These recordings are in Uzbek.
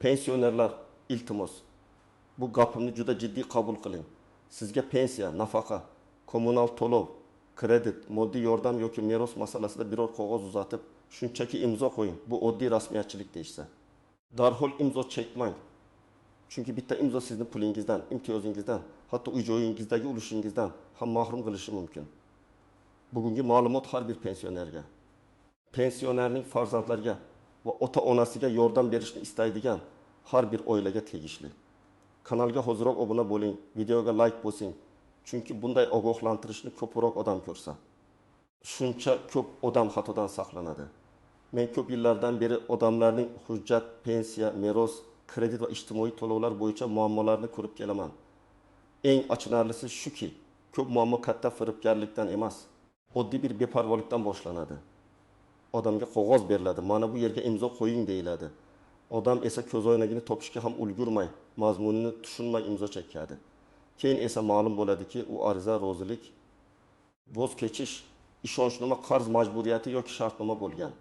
Pensionerlar iltimos. Bu gapimni juda jiddiy qabul qiling. Sizga pensiya, nafaqa, kommunal to'lov, kredit, moddiy yordam yoki meros masalasida biror qog'oz uzatib, shunchaki imzo qo'ying. Bu oddiy rasmiyatchilik deyishsa. Darhol imzo chekmang. Chunki bitta imzo sizning pulingizdan, imtiyozingizdan, hatto uy-joyingizdagi ulushingizdan ham mahrum qilishi mumkin. Bugungi ma'lumot har bir pensionerga, pensionerning farzandlariga va ota-onasiga yordam berishni istaydigan har bir oilaga tegishli. Kanalga hozirroq obuna bo'ling, videoga like bosing. Chunki bunday ogohlantirishni ko'proq odam ko'rsa, shuncha ko'p odam xatodan saqlanadi. Men ko'p yillardan beri odamlarning hujjat, pensiya, meros, kredit va ijtimoiy to'lovlar bo'yicha muammolarni ko'rib kelaman. Eng achinarlisi shuki, ko'p muammo katta firibgarlikdan emas, oddiy bir beparvolikdan boshlanadi. Odamga qog'oz beriladi, mana bu yerga imzo qo'ying deyiladi. Odam esa ko'zoynagini topishga ham ulgurmay, mazmunini tushunmay imzo chekadi. Keyin esa ma'lum bo'ladiki, u ariza, rozilik, voz kechish, ishonchnoma, qarz majburiyati yoki shartnoma bo'lgan.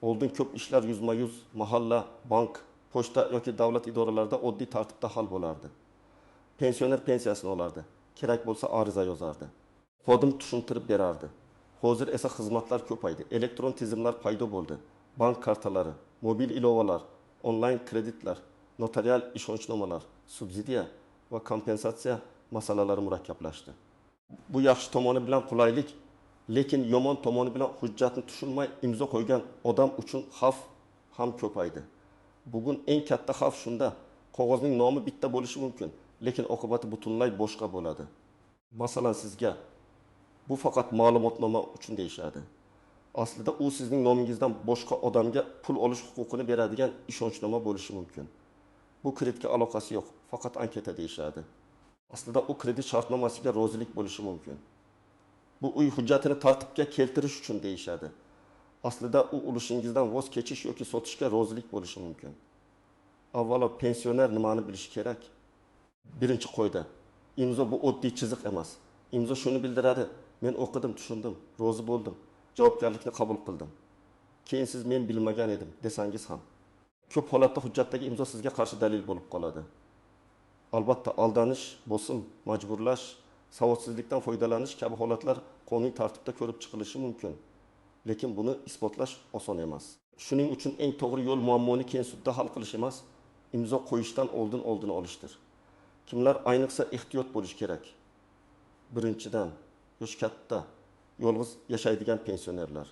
Oldin ko'p ishlar yuzma-yuz mahalla, bank, pochta yoki davlat idoralarida oddiy tartibda hal bo'lardi. Pensioner pensiyasini olardi, kerak bo'lsa ariza yozardi, xodim tushuntirib berardi. Hozir esa xizmatlar ko'paydi, elektron tizimlar paydo bo'ldi. Bank kartalari, mobil ilovalar, onlayn kreditlar, notarial ishonchnomalar, subsidiya va kompensatsiya masalalari murakkablashdi. Bu yaxshi tomoni bilan qulaylik, lekin yomon tomoni bilan hujjatni tushunmay imzo qo'ygan odam uchun xavf ham ko'paydi. Bugun eng katta xavf shunda, qog'ozning nomi bitta bo'lishi mumkin, lekin oqibati butunlay boshqa bo'ladi. Masalan, sizga bu faqat ma'lumotnoma uchun deyishadi. Aslida u sizning nomingizdan boshqa odamga pul olish huquqini beradigan ishonchnoma bo'lishi mumkin. Bu kreditga aloqasi yo'q, faqat anketa deyishadi. Aslida u kredit shartnomasiga rozilik bo'lishi mumkin. Bu uy hujjatini tartibga keltirish uchun deyishadi. Aslida u ulushingizdan voz kechish yoki sotishga rozilik bo'lishi mumkin. Avvalo pensioner nimani bilishi kerak? Birinchi qo'yda, imzo bu oddiy chiziq emas. Imzo shuni bildiradi: men o'qidim, tushundim, rozi bo'ldim, javobgarlikni qabul qildim. Keyin siz men bilmagan edim desangiz ham, ko'p holatda hujjatdagi imzo sizga qarshi dalil bo'lib qoladi. Albatta, aldanish, bosim, majburlash, savodsizlikdan foydalanish kabi holatlar qonuniy tartibda ko'rib chiqilishi mumkin. Lekin buni isbotlash oson emas. Shuning uchun eng to'g'ri yo'l muammoni keyin sudda hal qilish emas, imzo qo'yishdan oldin olishdir. Kimlar ayniqsa ehtiyot bo'lish kerak? Birinchidan, yosh katta, yolg'iz yashaydigan pensionerlar.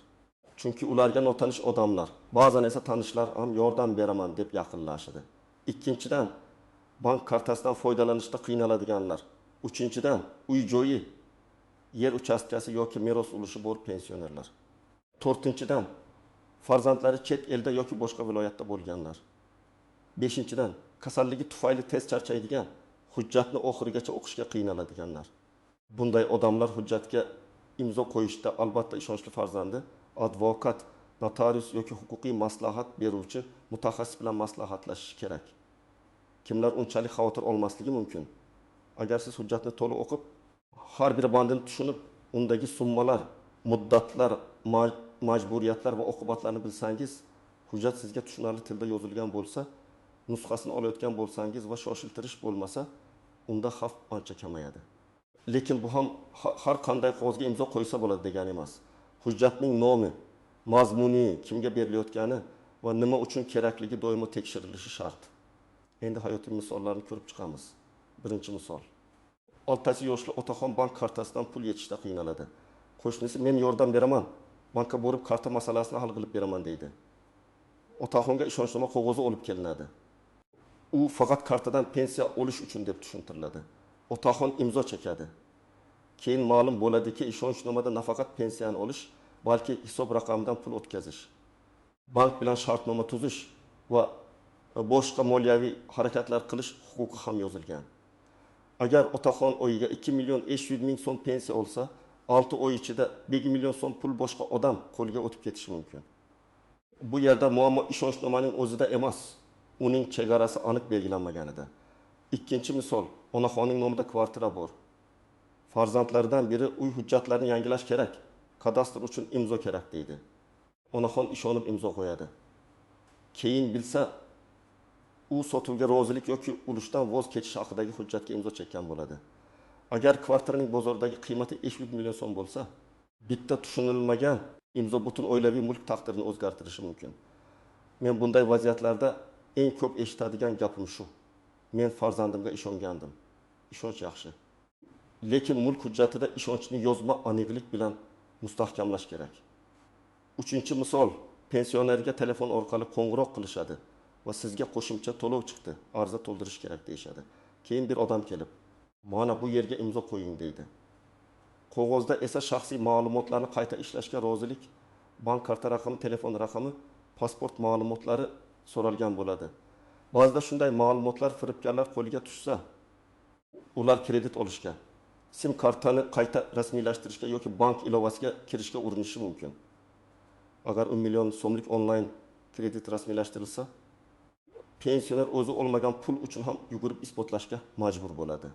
Chunki ularga notanish odamlar, ba'zan esa tanishlar ham yordam beraman deb yaqinlashadi. Ikkinchidan, bank kartasidan foydalanishda qiynaladiganlar. Uchinchidan, uy-joyi, yer uchastkasi yoki meros ulushi bor pensionerlar. To'rtinchidan, farzandlari chet elda yoki boshqa viloyatda bo'lganlar. Beshinchidan, kasalligi tufayli tez charchaydigan, hujjatni oxirigacha o'qishga qiynaladiganlar. Bunday odamlar hujjatga imzo qo'yishda albatta ishonchli farzandi, advokat, notarius yoki huquqiy maslahat beruvchi mutaxassis bilan maslahatlashish kerak. Kimlar unchalik xavotir olmasligi mumkin? Agar siz hujjatni to'liq o'qib, har bir bandini tushunib, undagi summalar, muddatlar, majburiyatlar va oqibatlarni bilsangiz, hujjat sizga tushunarli tilda yozilgan bo'lsa, nusxasini olayotgan bo'lsangiz va shoshiltirish bo'lmasa, unda xavf ancha kamayadi. Lekin bu ham har qanday qog'ozga imzo qo'ysa bo'ladi degani emas. Hujjatning nomi, mazmuni, kimga berilayotgani va nima uchun kerakligi doimo tekshirilishi shart. Endi hayotiy misollarni ko'rib chiqamiz. Birinchi misol. 6 yoshli otaxon bank kartasidan pul yechishda qiynaladi. Qo'shnisi men yordam beraman, bankka borib karta masalasini hal qilib beraman deydi. Otaxonga ishonchnoma qog'ozi olib kelinadi. U faqat kartadan pensiya olish uchun deb tushuntiriladi. Otaxon imzo chekadi. Keyin ma'lum bo'ladiki, ishonchnomada nafaqat pensiyani olish, balki hisob raqamidan pul o'tkazish, bank bilan shartnoma tuzish va boshqa moliyaviy harakatlar qilish huquqi ham yozilgan. Agar otaxon oyiga 2.500.000 so'm pensiya olsa, 6 oy ichida 1 million so'm pul boshqa odam qo'liga o'tib ketishi mumkin. Bu yerda muammo ishonchnomaning o'zida emas, uning chegarasi aniq belgilanmaganida. Ikkinchi misol, onaxonning nomida kvartira bor. Farzandlaridan biri uy hujjatlarini yangilash kerak, kadastr uchun imzo kerak deydi. Onaxon ishonib imzo qo'yadi. Keyin bilsa, u sotuvga rozilik yoki ulushdan voz kechish haqidagi hujjatga imzo chekkan bo'ladi. Agar kvartiraning bozordagi qiymati 500 million so'm bo'lsa, bitta tushunilmagan imzo butun oilaviy mulk taqdirini o'zgartirishi mumkin. Men bunday vaziyatlarda eng ko'p eshitadigan gapim shu. Men farzandimga ishongandim. Ishonch yaxshi. Lekin mulk hujjatida ishonchni yozma aniqlik bilan mustahkamlash kerak. Uchinchi misol, pensionerga telefon orqali qo'ng'iroq qilishadi va sizga qo'shimcha to'lov chiqdi, ariza to'ldirish kerak deyshadi. Keyin bir odam kelib, "Mana bu yerga imzo qo'ying" deydi. Qog'ozda esa shaxsiy ma'lumotlarni qayta ishlashga rozilik, bank karta raqami, telefon raqami, pasport ma'lumotlari so'ralgan bo'ladi. Ba'zida shunday ma'lumotlar firibgarlar qo'liga tushsa, ular kredit olishga, sim kartani qayta rasmiylashtirishga yoki bank ilovasiga kirishga urinishi mumkin. Agar 1 million so'mlik onlayn kredit rasmiylashtirilsa, pensioner o'zi olmagan pul uchun ham yugurib isbotlashga majbur bo'ladi.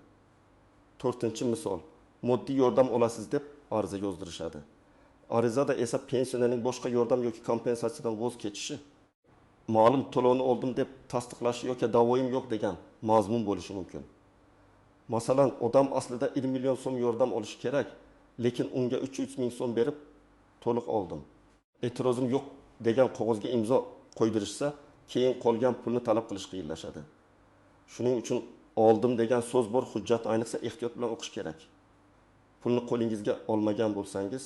4-misol, moddiy yordam olasiz deb ariza yozdirishadi. Arizada esa pensionerning boshqa yordam yoki kompensatsiyadan voz kechishi, ma'lum to'lovni oldim deb tasdiqlashi yoki da'voyim yo'q degan mazmun bo'lishi mumkin. Masalan, odam aslida 1 million so'm yordam olishi kerak, lekin unga 300 ming so'm berib to'liq oldim. E'tirozim yo'q degan qog'ozga imzo qo'ydirishsa, keyin qolgan pulni talab qilish qiyinlashadi. Shuning uchun oldim degan so'z bor hujjat ayniqsa ehtiyot bilan o'qish kerak. Pulni qo'lingizga olmagan bo'lsangiz,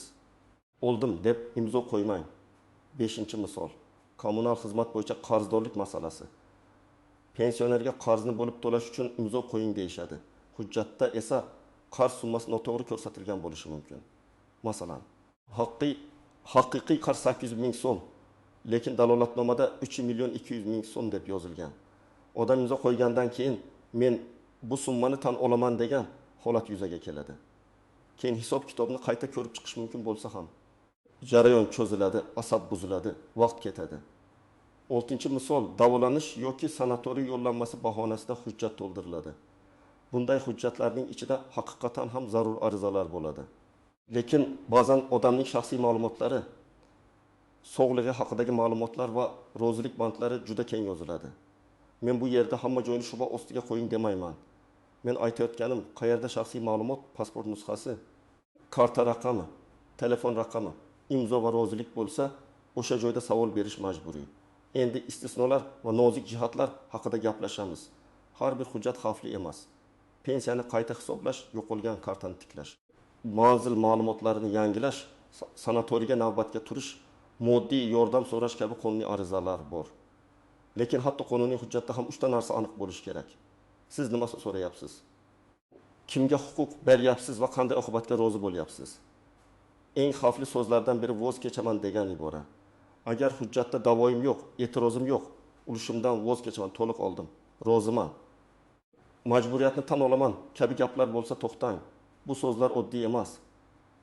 oldim deb imzo qo'ymang. 5-misol, kommunal xizmat bo'yicha qarzdorlik masalasi. Pensionerga qarzni bo'lib to'lash uchun imzo qo'ying deyshadi. Hujjatda esa qarz summasi noto'g'ri ko'rsatilgan bo'lishi mumkin. Masalan, haqiqiy qarz 800 ming so'm, lekin dalolatnomada 3 million 200 ming so'm deb yozilgan. Odam imzo qo'ygandan keyin men bu summani tan olaman degan holat yuzaga keladi. Keyin hisob kitobni qayta ko'rib chiqish mumkin bo'lsa ham, jarayon cho'ziladi, asab buziladi, vaqt ketadi. 6-misol, davolanish yoki sanatoriy yo'llanmasi bahonasida hujjat to'ldiriladi. Bunday hujjatlarning ichida haqiqatan ham zarur arizalar bo'ladi. Lekin ba'zan odamning shaxsiy ma'lumotlari, sog'lig'i haqidagi ma'lumotlar va rozilik bandlari juda keng yoziladi. Men bu yerda hamma joyni shuba ostiga qo'ying demayman. Men aytayotganim, qayerda shaxsiy ma'lumot, pasport nusxasi, karta raqami, telefon raqami, imzo va rozilik bo'lsa, o'sha joyda savol berish majburiy. Endi istisnolar va nozik jihatlar haqida gaplashamiz. Har bir hujjat xavfli emas. Pensiyani qayta hisoblash, yo'qolgan kartani tiklash, manzil ma'lumotlarini yangilash, sanatoriyga navbatga turish, moddiy yordam so'rash kabi qonuniy arizalar bor. Lekin hatto qonuniy hujjatda ham 3 ta narsa aniq bo'lishi kerak. Siz nima so'rayapsiz? Kimga huquq beryapsiz va qanday oqibatga rozi bo'lyapsiz? Eng xavfli so'zlardan biri voz kechaman degan ibora. Agar hujjatda da'voyim yo'q, e'tirozim yo'q, ulushimdan voz kechaman, to'liq oldim, roziman, majburiyatni tan olaman kabi gaplar bo'lsa to'xtang. Bu so'zlar oddiy emas.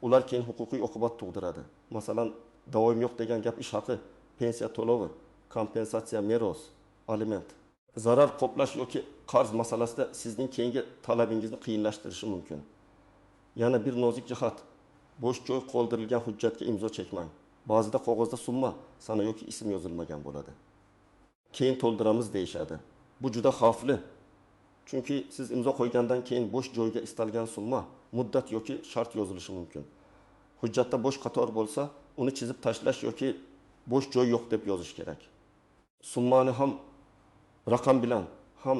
Ular keyin huquqiy oqibat tug'diradi. Masalan, da'voyim yo'q degan gap ish haqi, pensiya to'lovi, kompensatsiya, meros, aliment. Zarar qoplash yoki qarz masalasida sizning keyingi talabingizni qiyinlashtirishi mumkin. Yana bir nozik jihat, bo'sh joy qoldirilgan hujjatga imzo chekmang. Ba'zida qog'ozda summa, sana yoki ism yozilmagan bo'ladi. Keyin to'ldiramiz deyshadi. Bu juda xavfli. Chunki siz imzo qo'ygandan keyin bo'sh joyga istalgan summa, muddat yoki shart yozilishi mumkin. Hujjatda bo'sh qator bo'lsa, uni chizib tashlash yoki bo'sh joy yo'q deb yozish kerak. Summani ham raqam bilan, ham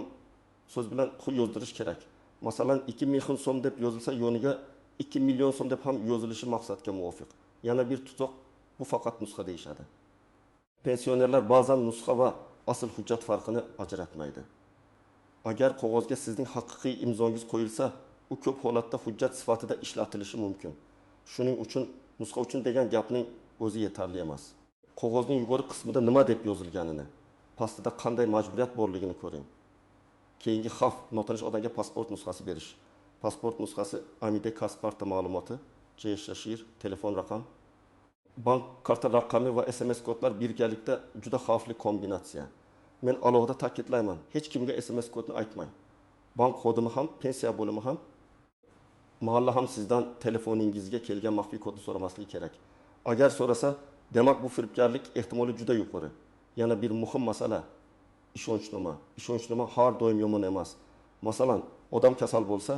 so'z bilan yozdirish kerak. Masalan, 2 million so'm deb yozilsa, yoniga 2 million so'm deb ham yozilishi maqsadga muvofiq. Yana bir tuzoq, bu faqat nusxa deyshadi. Pensionerlar ba'zan nusxa va asl hujjat farqini ajratmaydi. Agar qog'ozga sizning haqiqiy imzongiz qo'yilsa, u ko'p holatda hujjat sifatida ishlatilishi mumkin. Shuning uchun nusxa uchun degan gapning o'zi yetarli emas. Qog'ozning yuqori qismida nima deb yozilganini, pastida qanday majburiyat borligini ko'ring. Keyingi xavf, notanish odamga pasport nusxasi berish. Pasport nusxasi Amide karta ma'lumoti, JSHIR, telefon raqam, bank karta raqami va SMS kodlar birgalikda juda xavfli kombinatsiya. Men alohida ta'kidlayman, hech kimga SMS kodni aytmang. Bank xodimi ham, pensiya bo'limi ham, mahalla ham sizdan telefoningizga kelgan maxfiy kodni so'ramasligi kerak. Agar so'rasa, demak bu firibgarlik ehtimoli juda yuqori. Yana bir muhim masala, ishonchnoma. Ishonchnoma har doim yomon emas. Masalan, odam kasal bo'lsa,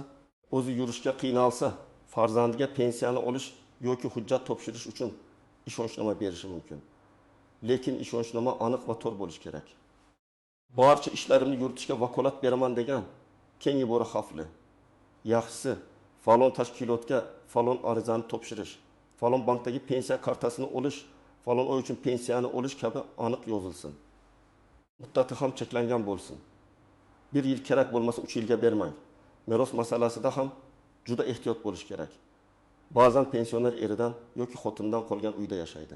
o'zi yurishga qiynalsa, farzandiga pensiyani olish yoki hujjat topshirish uchun ishonchnoma berishi mumkin. Lekin ishonchnoma aniq va to'g'ri bo'lishi kerak. Barcha ishlarimni yuritishga vakolat beraman degan kengi bora xavfli. Yaxshisi, falon tashkilotga falon arizani topshirish, falon bankdagi pensiya kartasini olish, falon oy uchun pensiyani olish kabi aniq yozilsin. Muddati ham cheklangan bo'lsin. 1 yil kerak bo'lmasa 3 yilga bermang. Meros masalasida ham juda ehtiyot bo'lish kerak. Ba'zan pensioner eridan yoki xotindan qolgan uyda yashaydi.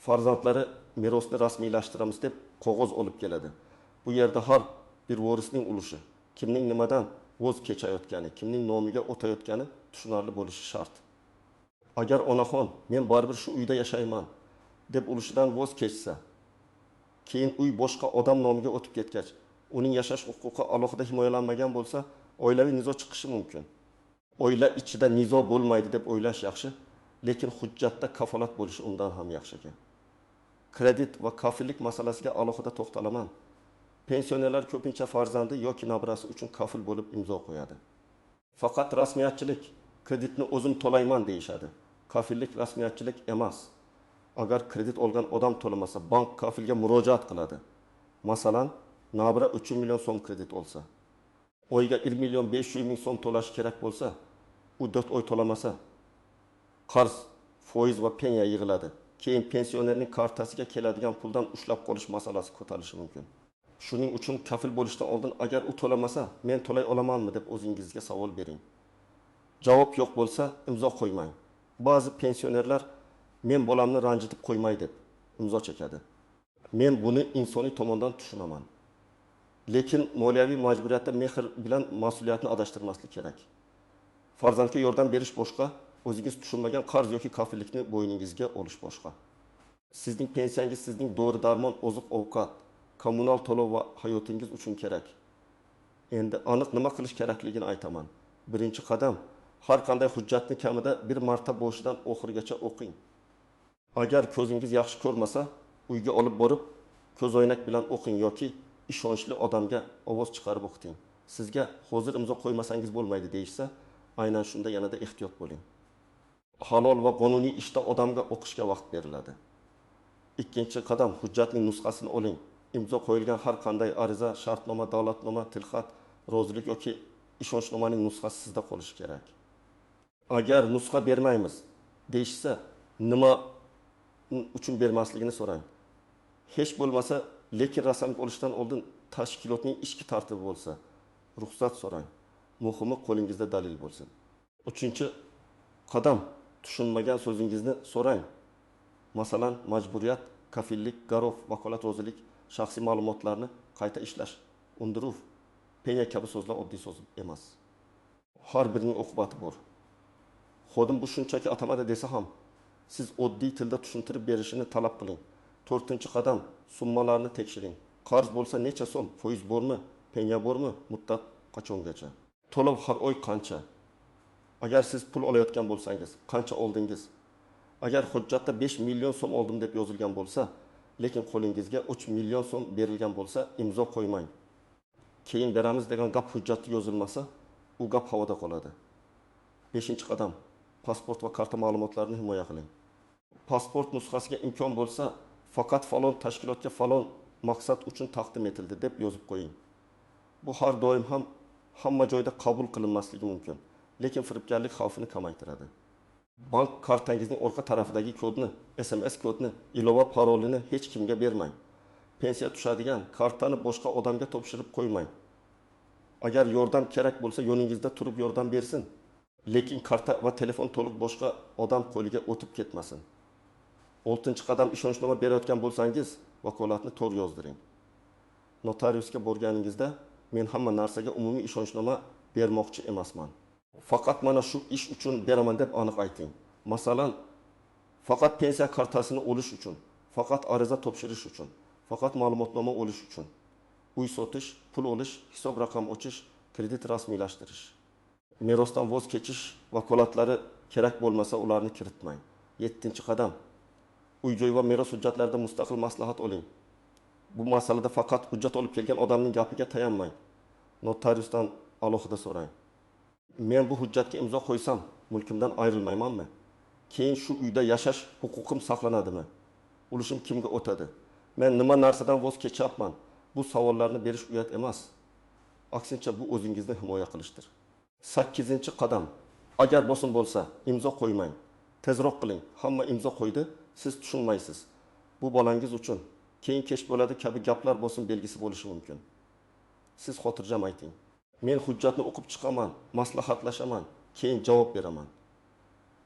Farzandlari merosni rasmiylashtiramiz deb qog'oz olib keladi. Bu yerda har bir vorisning ulushi, kimning nimadan voz kechayotgani, kimning nomiga o'tayotgani tushunarli bo'lishi shart. Agar onaxon men baribir shu uyda yashayman deb ulushidan voz kechsa, keyin uy boshqa odam nomiga o'tib ketgach, uning yashash huquqi alohida himoyalanmagan bo'lsa, oilaviy nizo chiqishi mumkin. Oila ichida nizo bo'lmaydi deb o'ylash yaxshi, lekin hujjatda kafolat bo'lishi undan ham yaxshi ekan. Kredit va kafillik masalasiga alohida to'xtalaman. Pensionerlar ko'pincha farzandi yoki nabirasi uchun kafil bo'lib imzo qo'yadi. Faqat rasmiyatchilik, kreditni o'zim to'layman deyishadi. Kafillik rasmiyatchilik emas. Agar kredit olgan odam to'lamasa, bank kafilga murojaat qiladi. Masalan, nabira 3 million so'm kredit olsa, oyga 1 million 500 ming so'm to'lash kerak bo'lsa, u 4 oy to'lamasa, qarz, foiz va pensiya yig'iladi. Keyin pensionerning kartasiga keladigan puldan ushlab qolish masalasi ko'tarilishi mumkin. Shuning uchun kafil bo'lishdan oldin agar u to'lamasa, men to'lay olamanmi deb o'zingizga savol bering. Javob yo'q bo'lsa, imzo qo'ymang. Ba'zi pensionerlar men bolamni ranjitib qo'ymay deb imzo chekadi. Men buni insoniy tomondan tushunaman. Lekin moliyaviy majburiyatda mehr bilan mas'uliyatni adashtirmaslik kerak. Farzandga yordam berish boshqa, o'zingiz tushunmagan qarz yoki kafillikni bo'yningizga olish boshqa. Sizning pensiyangiz sizning dori-darmon, oziq-ovqat, kommunal to'lov va hayotingiz uchun kerak. Endi aniq nima qilish kerakligini aytaman. Birinchi qadam, har qanday hujjatni kamida bir marta boshidan oxirigacha o'qing. Agar ko'zingiz yaxshi ko'rmasa, uyga olib borib, ko'zoynak bilan o'qing yoki ishonchli odamga ovoz chiqarib o'qiting. Sizga hozir imzo qo'ymasangiz bo'lmaydi deyishsa, aynan shunda yanada ehtiyot bo'ling. Halol va qonuniy ishda odamga o'qishga vaqt beriladi. Ikkinchi qadam, hujjatning nusxasini oling. Imzo qo'yilgan har qanday ariza, shartnoma, davlatnoma, tilxat, rozilik yoki ishonchnomaning nusxasi sizda qolishi kerak. Agar nusxa bermaymiz deyishsa, nima uchun bermasligini so'rang. Hech bo'lmasa, lekin rasm olishdan oldin tashkilotning ichki tartibi bo'lsa, ruxsat so'rang. Muhimi qo'lingizda dalil bo'lsin. Uchinchi qadam, tushunmagan so'zingizni so'rang. Masalan, majburiyat, kafillik, garov, vakolat, rozilik, shaxsiy ma'lumotlarni qayta ishlash, undiruv, pensiya kabi so'zlar oddiy so'z emas. Har birining oqibati bor. Xodim bu shunchaki atamada desa ham, siz oddiy tilda tushuntirib berishini talab qiling. 4-qadam, summalarni tekshiring. Qarz bo'lsa necha so'm, foiz bormi, pensiya bormi, muddat qachongacha? To'lov har oy qancha? Agar siz pul olayotgan bo'lsangiz, qancha oldingiz? Agar hujjatda 5 million so'm oldim deb yozilgan bo'lsa, lekin qo'lingizga 3 million so'm berilgan bo'lsa, imzo qo'ymang. Keyin beramiz degan gap hujjatda yozilmasa, u gap havoda qoladi. 5-qadam, pasport va karta ma'lumotlarini himoya qiling. Pasport nusxasiga imkon bo'lsa, faqat falon tashkilotga falon maqsad uchun taqdim etildi deb yozib qo'ying. Bu har doim ham hamma joyda qabul qilinmasligi mumkin, lekin firibgarlik xavfini kamaytiradi. Bank kartangizning orqa tarafidagi kodni, SMS kodni, ilova parolini hech kimga bermang. Pensiya tushadigan kartani boshqa odamga topshirib qo'ymang. Agar yordam kerak bo'lsa, yoningizda turib yordam bersin, lekin karta va telefon to'liq boshqa odam qo'liga o'tib ketmasin. 6-qadam, ishonchnoma berayotgan bo'lsangiz, vakolatni to'g'ri yozdiring. Notariusga borganingizda, men hamma narsaga umumiy ishonchnoma bermoqchi emasman. Faqat mana shu ish uchun beraman deb aniq ayting. Masalan, faqat pensiya kartasini olish uchun, faqat ariza topshirish uchun, faqat ma'lumotnoma olish uchun, uy sotish, pul olish, hisob raqam ochish, kredit rasmiylashtirish. Merosdan voz kechish vakolatlari kerak bo'lmasa, ularni kiritmang. 7-qadam, uy-joy va meros hujjatlarida mustaqil maslahat oling. Bu masalada faqat hujjat olib kelgan odamning gapiga tayanmang. Notariusdan alohida so'rang. Men bu hujjatga imzo qo'ysam, mulkimdan ayrilmaymanmi? Keyin shu uyda yashash huquqim saqlanadimi? Ulushim kimga o'tadi? Men nima narsadan voz kechyapman? Bu savollarni berish uyat emas. Aksincha bu o'zingizni himoya qilishdir. 8-qadam. Agar bosim bo'lsa, imzo qo'ymang. Tezroq qiling. Hamma imzo qo'ydi, siz tushunmaysiz. Bu bolangiz uchun keyin kech bo'ladi kabi gaplar bosim belgisi bo'lishi mumkin. Siz xotirjam ayting. Men hujjatni o'qib chiqaman, maslahatlashaman, keyin javob beraman.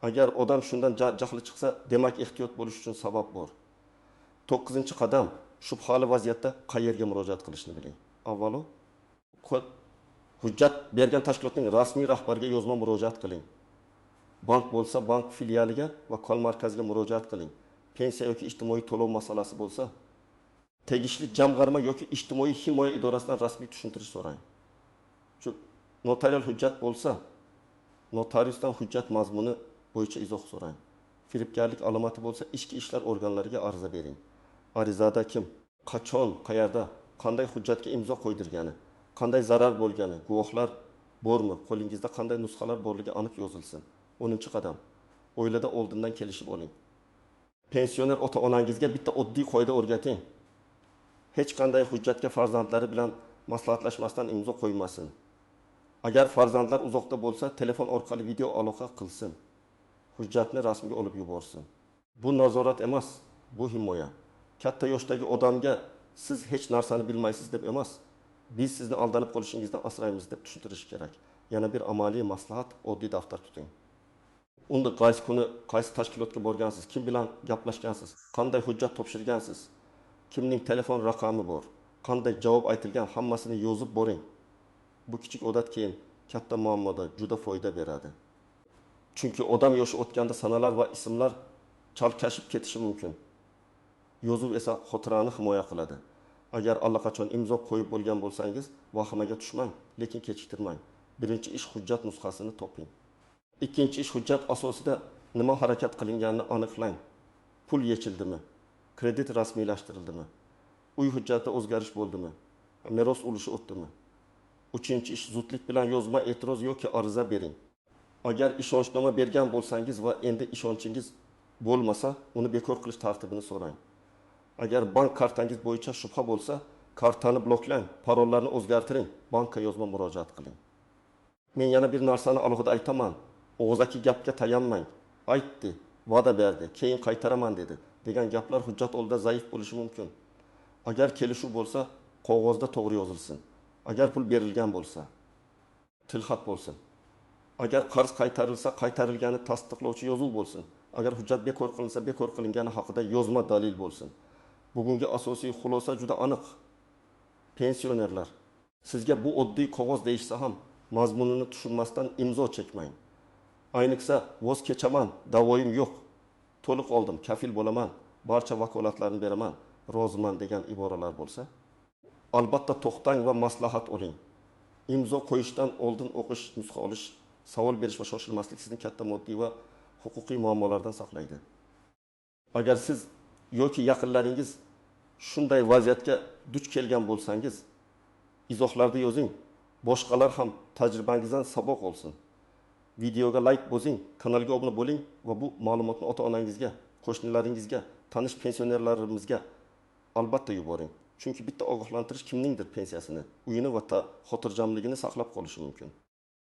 Agar odam shundan jahli chiqsa, demak ehtiyot bo'lish uchun sabab bor. 9-qadam. Shubhali vaziyatda qayerga murojaat qilishni biling. Avvalo, hujjat bergan tashkilotning rasmiy rahbariga yozma murojaat qiling. Bank bo'lsa, bank filialiga va kol markaziga murojaat qiling. Pensiya yoki ijtimoiy to'lov masalasi bo'lsa, tegishli jamg'arma yoki ijtimoiy himoya idorasidan rasmiy tushuntirish so'rang. Shu notarial hujjat bo'lsa, notariusdan hujjat mazmuni bo'yicha izoh so'rang. Firibgarlik alomati bo'lsa, ichki ishlar organlariga ariza bering. Arizada kim, qachon, qayerda, qanday hujjatga imzo qo'ydirgani, qanday zarar bo'lgani, guvohlar bormi, qo'lingizda qanday nusxalar borligi aniq yozilsin. 10-qadam. Oilada oldindan kelishib oling. Pensioner ota-onangizga bitta oddiy qoida o'rgating. Hech qanday hujjatga farzandlari bilan maslahatlashmasdan imzo qo'ymasin. Agar farzandlar uzoqda bo'lsa, telefon orqali video aloqa qilsin. Hujjatni rasmga olib yuborsin. Bu nazorat emas, bu himoya. Katta yoshdagi odamga siz hech narsani bilmaysiz deb emas, biz sizni aldanib qolishingizdan asraymiz deb tushuntirish kerak. Yana bir amaliy maslahat, oddiy daftar tuting. Unda qaysi kuni qaysi tashkilotga borgansiz, kim bilan gaplashgansiz, qanday hujjat topshirgansiz, kimning telefon raqami bor, qanday javob aytilgan, hammasini yozib boring. Bu kichik odat keyin katta muammoda juda foyda beradi. Chunki odam yoshi o'tganda sanalar va ismlar chalkashib ketishi mumkin. Yozuv esa xotirani himoya qiladi. Agar allaqachon imzo qo'yib bo'lgan bo'lsangiz, vahimaga tushmang, lekin kechiktirmang. Birinchi ish hujjat nusxasini toping. Ikkinchi ish hujjat asosida nima harakat qilinganini aniqlang. Pul yechildimi? Kredit rasmiylashtirildimi? Uy hujjatida o'zgarish bo'ldimi? Meros ulushi o'tdimi? Uchinchi ish zudlik bilan yozma e'tiroz yoki ariza bering. Agar ishonchnoma bergan bo'lsangiz va endi ishonchingiz bo'lmasa, uni bekor qilish tartibini so'rang. Agar bank kartangiz bo'yicha shubha bo'lsa, kartani bloklang, parollarni o'zgartiring, bankka yozma murojaat qiling. Men yana bir narsani alohida aytaman. Og'zaki gapga tayanmang. Aytdi, va'da berdi, keyin qaytaraman dedi degan gaplar hujjat oldida zaif bo'lishi mumkin. Agar kelishuv bo'lsa, qog'ozda to'g'ri yozilsin. Agar pul berilgan bo'lsa, tilxat bo'lsin. Agar qarz qaytarilsa, qaytarilgani tasdiqlovchi yozuv bo'lsin. Agar hujjat bekor qilinsa, bekor qilingani haqida yozma dalil bo'lsin. Bugungi asosiy xulosa juda aniq. Pensionerlar, sizga bu oddiy qog'oz deyishsa ham, mazmunini tushunmasdan imzo chekmang. Ayniqsa, voz kechaman, davoyim yo'q. To'liq oldim, kafil bo'laman, barcha vakolatlarni beraman, roziman degan iboralar bo'lsa, albatta to'xtang va maslahat oling. Imzo qo'yishdan oldin o'qish, nusxa olish, savol berish va shoshilmaslik sizni katta moddiy va huquqiy muammolardan saqlaydi. Agar siz yoki yaqinlaringiz shunday vaziyatga duch kelgan bo'lsangiz, izohlarda yozing. Boshqalar ham tajribangizdan saboq olsin. Videoga like bosing, kanalga obuna bo'ling va bu ma'lumotni ota-onangizga, qo'shnilaringizga, tanish pensionerlarimizga albatta yuboring. Chunki bitta ogohlantirish kimningdir pensiyasini, uyini va xotirjamligini saqlab qolishi mumkin.